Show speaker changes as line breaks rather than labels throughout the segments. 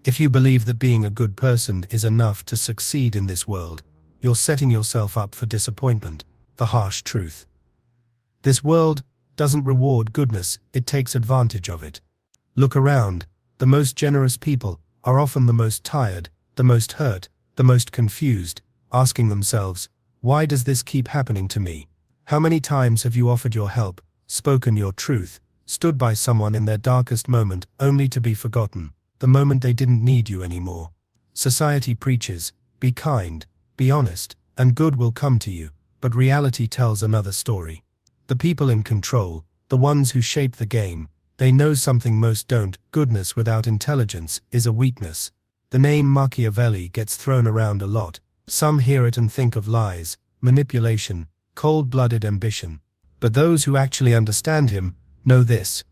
If you believe that being a good person is enough to succeed in this world, you're setting yourself up for disappointment. The harsh truth. This world doesn't reward goodness, it takes advantage of it. Look around. The most generous people are often the most tired, the most hurt, the most confused, asking themselves, why does this keep happening to me? How many times have you offered your help, spoken your truth, stood by someone in their darkest moment only to be forgotten, the moment they didn't need you anymore? Society preaches, be kind, be honest, and good will come to you, but reality tells another story. The people in control, the ones who shape the game, they know something most don't. Goodness without intelligence is a weakness. The name Machiavelli gets thrown around a lot. Some hear it and think of lies, manipulation, cold-blooded ambition. But those who actually understand him know this.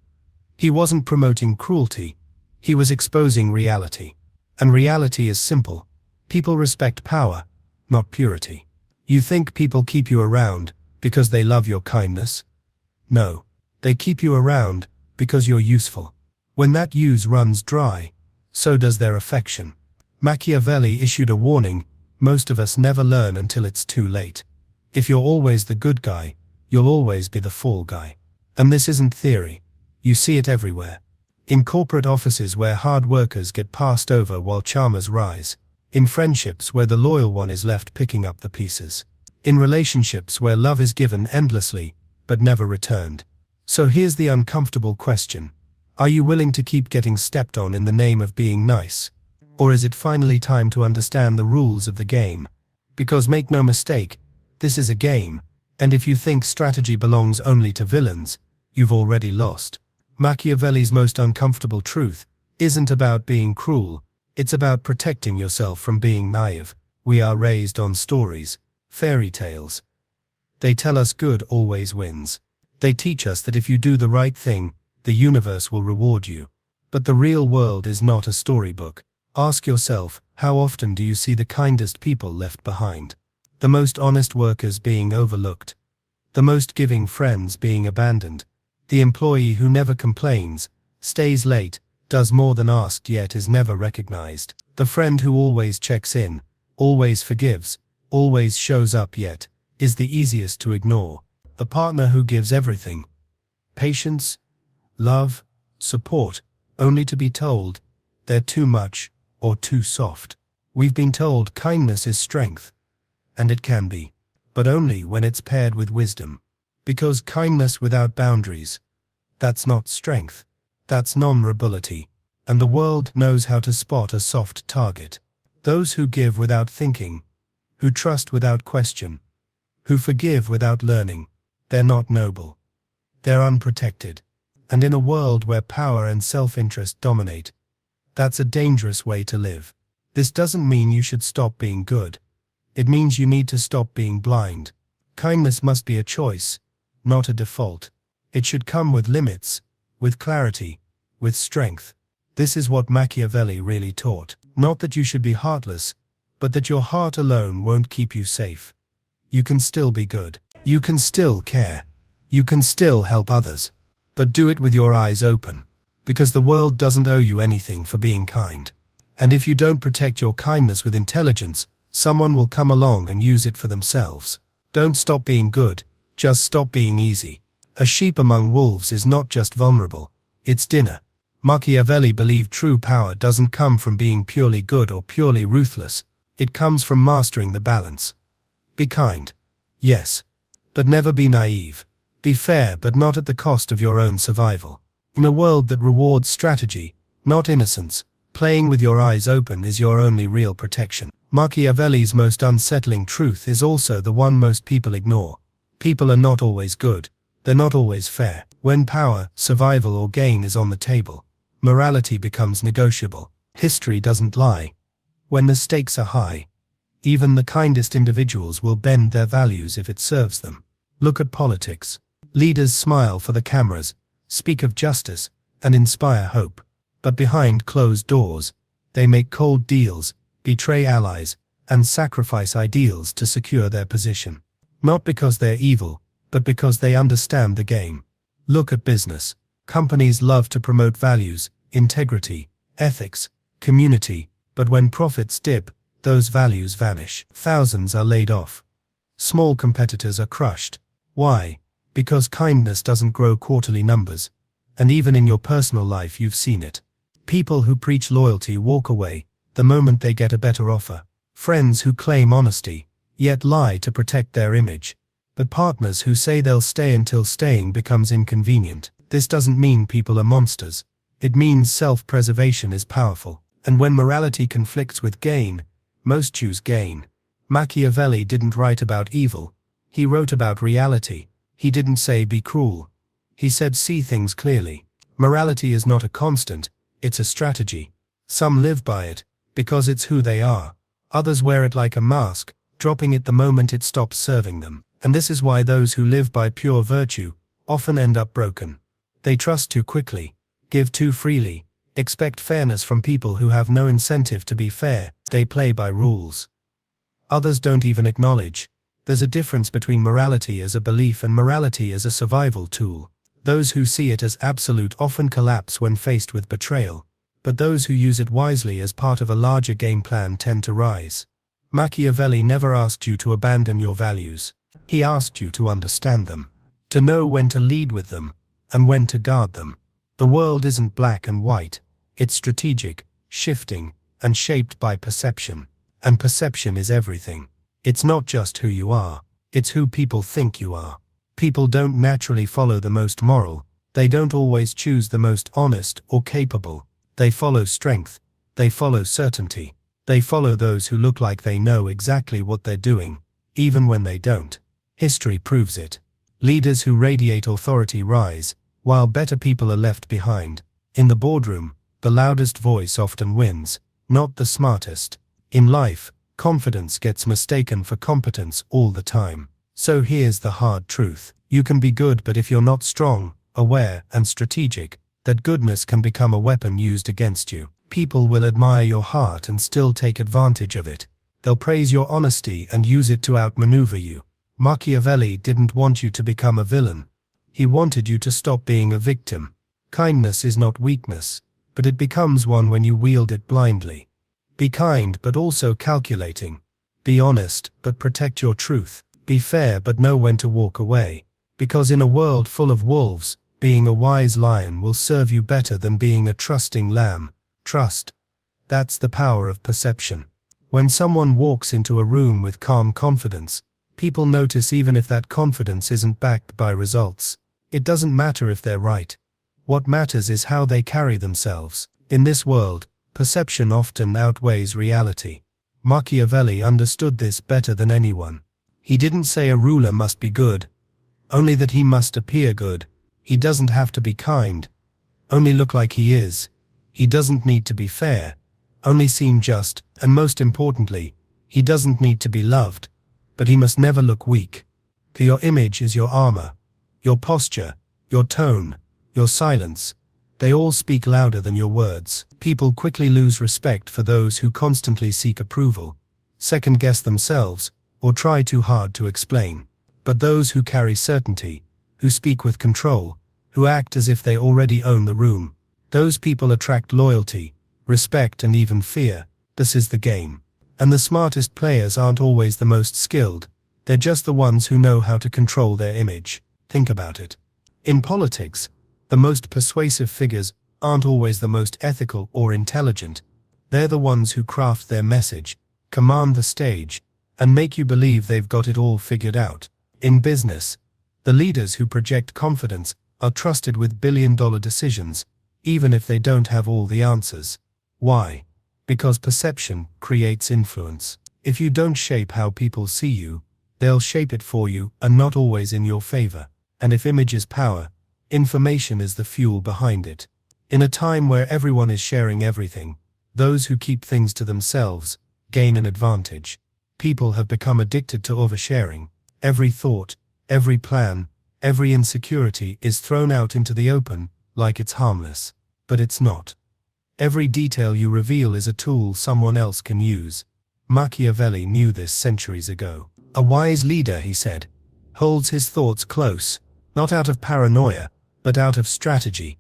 He wasn't promoting cruelty. He was exposing reality. And reality is simple. People respect power, not purity. You think people keep you around because they love your kindness? No. They keep you around because you're useful. When that use runs dry, so does their affection. Machiavelli issued a warning: most of us never learn until it's too late. If you're always the good guy, you'll always be the fall guy. And this isn't theory. You see it everywhere. In corporate offices where hard workers get passed over while charmers rise. In friendships where the loyal one is left picking up the pieces. In relationships where love is given endlessly, but never returned. So here's the uncomfortable question. Are you willing to keep getting stepped on in the name of being nice? Or is it finally time to understand the rules of the game? Because make no mistake, this is a game, and if you think strategy belongs only to villains, you've already lost. Machiavelli's most uncomfortable truth isn't about being cruel, it's about protecting yourself from being naive. We are raised on stories, fairy tales. They tell us good always wins. They teach us that if you do the right thing, the universe will reward you. But the real world is not a storybook. Ask yourself, how often do you see the kindest people left behind? The most honest workers being overlooked. The most giving friends being abandoned. The employee who never complains, stays late, does more than asked yet is never recognized. The friend who always checks in, always forgives, always shows up yet, is the easiest to ignore. The partner who gives everything. Patience, love, support, only to be told they're too much or too soft. We've been told kindness is strength. And it can be. But only when it's paired with wisdom. Because kindness without boundaries, that's not strength. That's vulnerability. And the world knows how to spot a soft target. Those who give without thinking, who trust without question, who forgive without learning, they're not noble. They're unprotected. And in a world where power and self-interest dominate, that's a dangerous way to live. This doesn't mean you should stop being good. It means you need to stop being blind. Kindness must be a choice, not a default. It should come with limits, with clarity, with strength. This is what Machiavelli really taught. Not that you should be heartless, but that your heart alone won't keep you safe. You can still be good. You can still care. You can still help others. But do it with your eyes open. Because the world doesn't owe you anything for being kind. And if you don't protect your kindness with intelligence, someone will come along and use it for themselves. Don't stop being good, just stop being easy. A sheep among wolves is not just vulnerable, it's dinner. Machiavelli believed true power doesn't come from being purely good or purely ruthless, it comes from mastering the balance. Be kind. Yes. But never be naive. Be fair but not at the cost of your own survival. In a world that rewards strategy, not innocence, playing with your eyes open is your only real protection. Machiavelli's most unsettling truth is also the one most people ignore. People are not always good. They're not always fair. When power, survival or gain is on the table, morality becomes negotiable. History doesn't lie. When the stakes are high, even the kindest individuals will bend their values if it serves them. Look at politics. Leaders smile for the cameras, speak of justice, and inspire hope. But behind closed doors, they make cold deals, betray allies, and sacrifice ideals to secure their position. Not because they're evil, but because they understand the game. Look at business. Companies love to promote values, integrity, ethics, community, but when profits dip, those values vanish. Thousands are laid off. Small competitors are crushed. Why? Because kindness doesn't grow quarterly numbers. And even in your personal life you've seen it. People who preach loyalty walk away the moment they get a better offer. Friends who claim honesty, yet lie to protect their image. But partners who say they'll stay until staying becomes inconvenient. This doesn't mean people are monsters. It means self-preservation is powerful. And when morality conflicts with gain, most choose gain. Machiavelli didn't write about evil. He wrote about reality. He didn't say be cruel. He said see things clearly. Morality is not a constant, it's a strategy. Some live by it, because it's who they are. Others wear it like a mask, dropping it the moment it stops serving them. And this is why those who live by pure virtue often end up broken. They trust too quickly, give too freely, expect fairness from people who have no incentive to be fair. They play by rules. Others don't even acknowledge. There's a difference between morality as a belief and morality as a survival tool. Those who see it as absolute often collapse when faced with betrayal, but those who use it wisely as part of a larger game plan tend to rise. Machiavelli never asked you to abandon your values. He asked you to understand them, to know when to lead with them, and when to guard them. The world isn't black and white. It's strategic, shifting, and shaped by perception. And perception is everything. It's not just who you are, it's who people think you are. People don't naturally follow the most moral. They don't always choose the most honest or capable. They follow strength. They follow certainty. They follow those who look like they know exactly what they're doing, even when they don't. History proves it. Leaders who radiate authority rise, while better people are left behind. In the boardroom, the loudest voice often wins, not the smartest. In life, confidence gets mistaken for competence all the time. So here's the hard truth. You can be good, but if you're not strong, aware, and strategic, that goodness can become a weapon used against you. People will admire your heart and still take advantage of it. They'll praise your honesty and use it to outmaneuver you. Machiavelli didn't want you to become a villain. He wanted you to stop being a victim. Kindness is not weakness, but it becomes one when you wield it blindly. Be kind but also calculating. Be honest but protect your truth. Be fair but know when to walk away. Because in a world full of wolves, being a wise lion will serve you better than being a trusting lamb. Trust. That's the power of perception. When someone walks into a room with calm confidence, people notice even if that confidence isn't backed by results. It doesn't matter if they're right. What matters is how they carry themselves. In this world, perception often outweighs reality. Machiavelli understood this better than anyone. He didn't say a ruler must be good, only that he must appear good. He doesn't have to be kind, only look like he is. He doesn't need to be fair, only seem just, and most importantly, he doesn't need to be loved, but he must never look weak. For your image is your armor. Your posture, your tone, your silence, they all speak louder than your words. People quickly lose respect for those who constantly seek approval, second-guess themselves, or try too hard to explain. But those who carry certainty, who speak with control, who act as if they already own the room, those people attract loyalty, respect, and even fear. This is the game. And the smartest players aren't always the most skilled. They're just the ones who know how to control their image. Think about it. In politics, the most persuasive figures aren't always the most ethical or intelligent. They're the ones who craft their message, command the stage, and make you believe they've got it all figured out. In business, the leaders who project confidence are trusted with billion-dollar decisions, even if they don't have all the answers. Why? Because perception creates influence. If you don't shape how people see you, they'll shape it for you, and not always in your favor. And if image is power, information is the fuel behind it. In a time where everyone is sharing everything, those who keep things to themselves gain an advantage. People have become addicted to oversharing. Every thought, every plan, every insecurity is thrown out into the open like it's harmless. But it's not. Every detail you reveal is a tool someone else can use. Machiavelli knew this centuries ago. A wise leader, he said, holds his thoughts close, not out of paranoia, but out of strategy.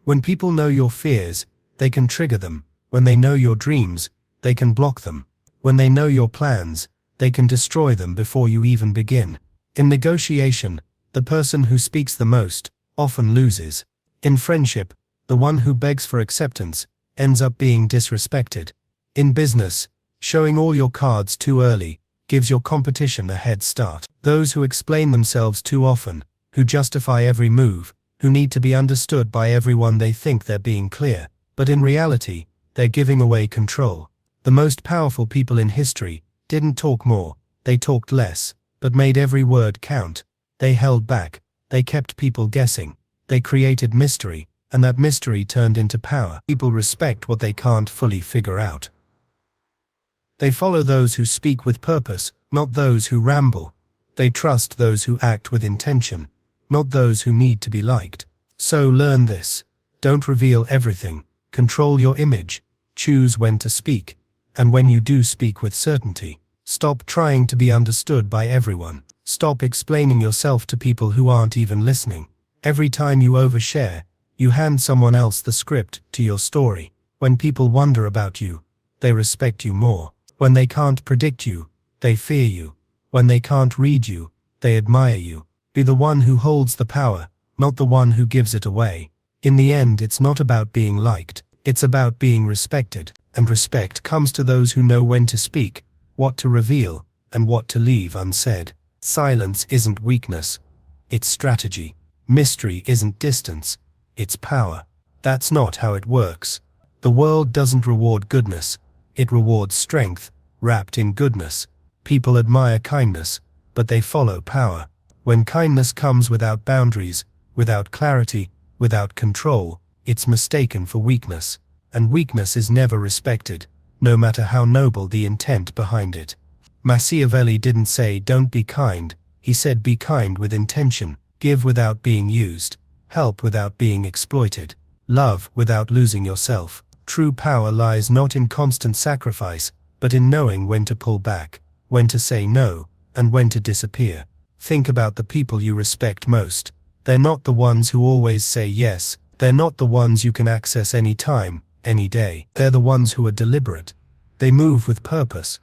When people know your fears, they can trigger them. When they know your dreams, they can block them. When they know your plans, they can destroy them before you even begin. In negotiation, the person who speaks the most often loses. In friendship, the one who begs for acceptance ends up being disrespected. In business, showing all your cards too early gives your competition a head start. Those who explain themselves too often, who justify every move, who need to be understood by everyone, they think they're being clear, but in reality, they're giving away control. The most powerful people in history didn't talk more, they talked less, but made every word count. They held back, they kept people guessing, they created mystery, and that mystery turned into power. People respect what they can't fully figure out. They follow those who speak with purpose, not those who ramble. They trust those who act with intention, not those who need to be liked. So learn this. Don't reveal everything. Control your image. Choose when to speak. And when you do speak with certainty, stop trying to be understood by everyone. Stop explaining yourself to people who aren't even listening. Every time you overshare, you hand someone else the script to your story. When people wonder about you, they respect you more. When they can't predict you, they fear you. When they can't read you, they admire you. Be the one who holds the power, not the one who gives it away. In the end, it's not about being liked, it's about being respected. And respect comes to those who know when to speak, what to reveal, and what to leave unsaid. Silence isn't weakness, it's strategy. Mystery isn't distance, it's power. That's not how it works. The world doesn't reward goodness, it rewards strength, wrapped in goodness. People admire kindness, but they follow power. When kindness comes without boundaries, without clarity, without control, it's mistaken for weakness. And weakness is never respected, no matter how noble the intent behind it. Machiavelli didn't say don't be kind, he said be kind with intention, give without being used, help without being exploited, love without losing yourself. True power lies not in constant sacrifice, but in knowing when to pull back, when to say no, and when to disappear. Think about the people you respect most. They're not the ones who always say yes, they're not the ones you can access any time, any day. They're the ones who are deliberate. They move with purpose.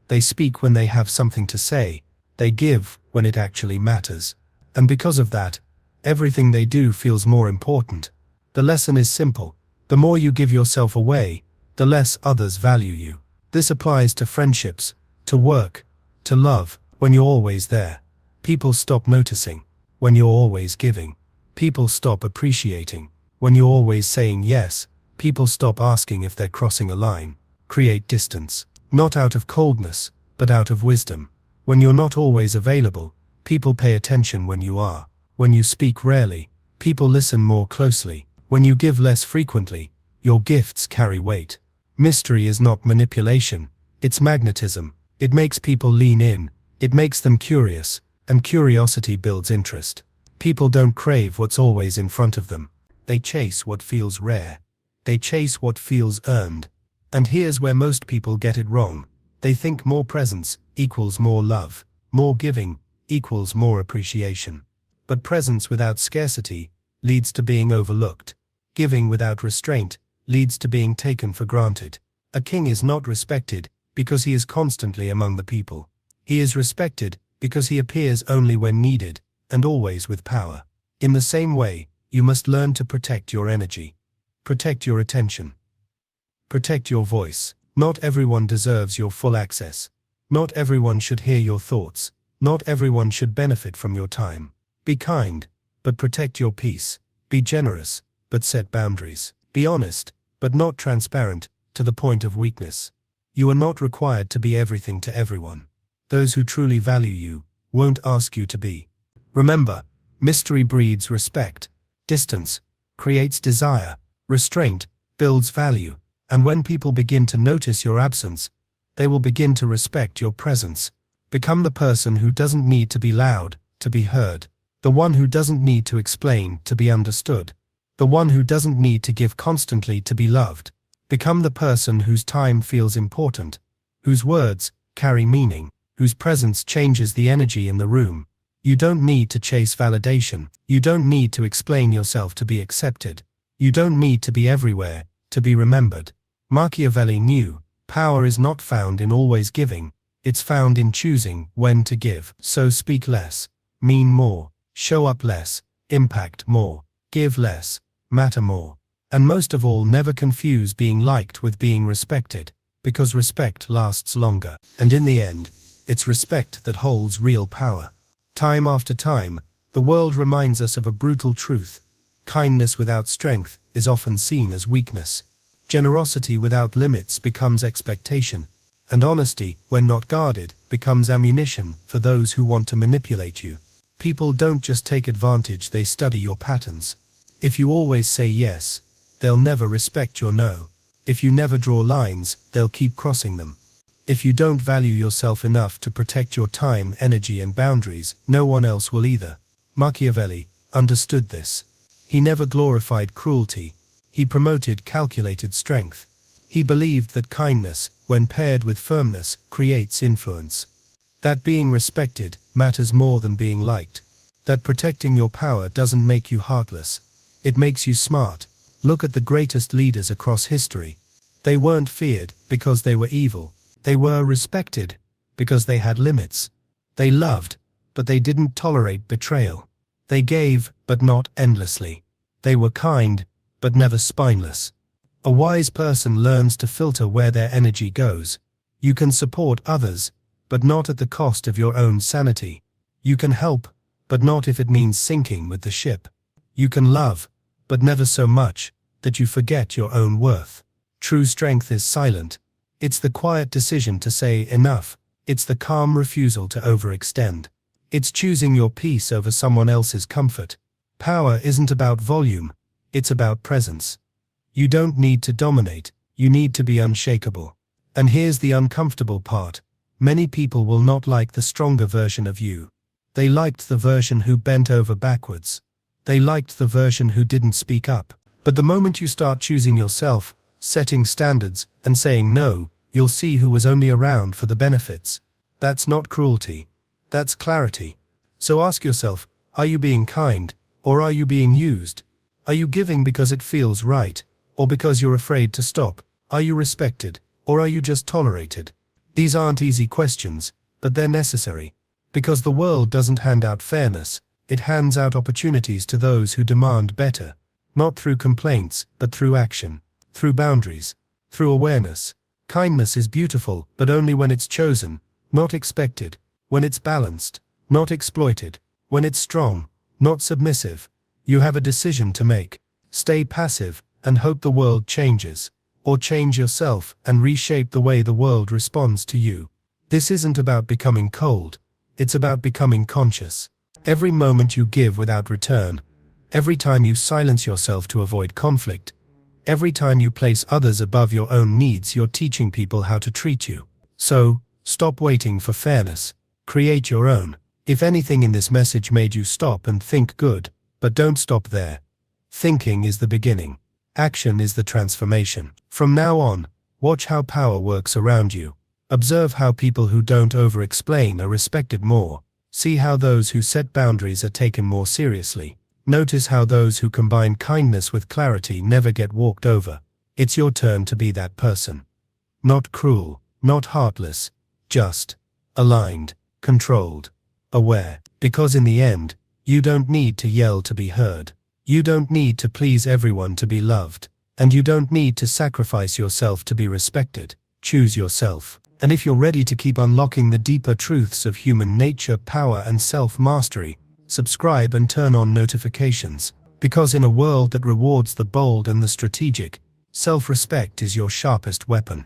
They speak when they have something to say. They give when it actually matters. And because of that, everything they do feels more important. The lesson is simple. The more you give yourself away, the less others value you. This applies to friendships, to work, to love. When you're always there, people stop noticing. When you're always giving, people stop appreciating. When you're always saying yes, people stop asking if they're crossing a line. Create distance, not out of coldness, but out of wisdom. When you're not always available, people pay attention when you are. When you speak rarely, people listen more closely. When you give less frequently, your gifts carry weight. Mystery is not manipulation, it's magnetism. It makes people lean in, it makes them curious, and curiosity builds interest. People don't crave what's always in front of them. They chase what feels rare. They chase what feels earned. And here's where most people get it wrong. They think more presence equals more love, more giving equals more appreciation. But presence without scarcity leads to being overlooked. Giving without restraint leads to being taken for granted. A king is not respected because he is constantly among the people. He is respected because he appears only when needed, and always with power. In the same way, you must learn to protect your energy. Protect your attention. Protect your voice. Not everyone deserves your full access. Not everyone should hear your thoughts. Not everyone should benefit from your time. Be kind, but protect your peace. Be generous, but set boundaries. Be honest, but not transparent, to the point of weakness. You are not required to be everything to everyone. Those who truly value you won't ask you to be. Remember, mystery breeds respect. Distance creates desire. Restraint builds value. And when people begin to notice your absence, they will begin to respect your presence. Become the person who doesn't need to be loud to be heard. The one who doesn't need to explain to be understood. The one who doesn't need to give constantly to be loved. Become the person whose time feels important, whose words carry meaning, whose presence changes the energy in the room. You don't need to chase validation. You don't need to explain yourself to be accepted. You don't need to be everywhere to be remembered. Machiavelli knew, power is not found in always giving, it's found in choosing when to give. So speak less, mean more, show up less, impact more, give less, matter more. And most of all, never confuse being liked with being respected, because respect lasts longer. And in the end, it's respect that holds real power. Time after time, the world reminds us of a brutal truth. Kindness without strength is often seen as weakness. Generosity without limits becomes expectation. And honesty, when not guarded, becomes ammunition for those who want to manipulate you. People don't just take advantage, they study your patterns. If you always say yes, they'll never respect your no. If you never draw lines, they'll keep crossing them. If you don't value yourself enough to protect your time, energy and boundaries, no one else will either. Machiavelli understood this. He never glorified cruelty. He promoted calculated strength. He believed that kindness, when paired with firmness, creates influence. That being respected matters more than being liked. That protecting your power doesn't make you heartless. It makes you smart. Look at the greatest leaders across history. They weren't feared because they were evil. They were respected because they had limits. They loved, but they didn't tolerate betrayal. They gave, but not endlessly. They were kind, but never spineless. A wise person learns to filter where their energy goes. You can support others, but not at the cost of your own sanity. You can help, but not if it means sinking with the ship. You can love, but never so much that you forget your own worth. True strength is silent. It's the quiet decision to say enough. It's the calm refusal to overextend. It's choosing your peace over someone else's comfort. Power isn't about volume, it's about presence. You don't need to dominate, you need to be unshakable. And here's the uncomfortable part. Many people will not like the stronger version of you. They liked the version who bent over backwards. They liked the version who didn't speak up. But the moment you start choosing yourself, setting standards, and saying no, you'll see who was only around for the benefits. That's not cruelty. That's clarity. So ask yourself, are you being kind, or are you being used? Are you giving because it feels right, or because you're afraid to stop? Are you respected, or are you just tolerated? These aren't easy questions, but they're necessary. Because the world doesn't hand out fairness, it hands out opportunities to those who demand better. Not through complaints, but through action. Through boundaries. Through awareness. Kindness is beautiful, but only when it's chosen, not expected. When it's balanced, not exploited. When it's strong, not submissive. You have a decision to make. Stay passive and hope the world changes, or change yourself and reshape the way the world responds to you. This isn't about becoming cold, it's about becoming conscious. Every moment you give without return, every time you silence yourself to avoid conflict, every time you place others above your own needs, you're teaching people how to treat you. So, stop waiting for fairness. Create your own. If anything in this message made you stop and think, good, but don't stop there. Thinking is the beginning. Action is the transformation. From now on, watch how power works around you. Observe how people who don't over-explain are respected more. See how those who set boundaries are taken more seriously. Notice how those who combine kindness with clarity never get walked over. It's your turn to be that person. Not cruel, not heartless, just aligned, controlled, aware. Because in the end, you don't need to yell to be heard. You don't need to please everyone to be loved. And you don't need to sacrifice yourself to be respected. Choose yourself. And if you're ready to keep unlocking the deeper truths of human nature, power and self-mastery, subscribe and turn on notifications. Because in a world that rewards the bold and the strategic, self-respect is your sharpest weapon.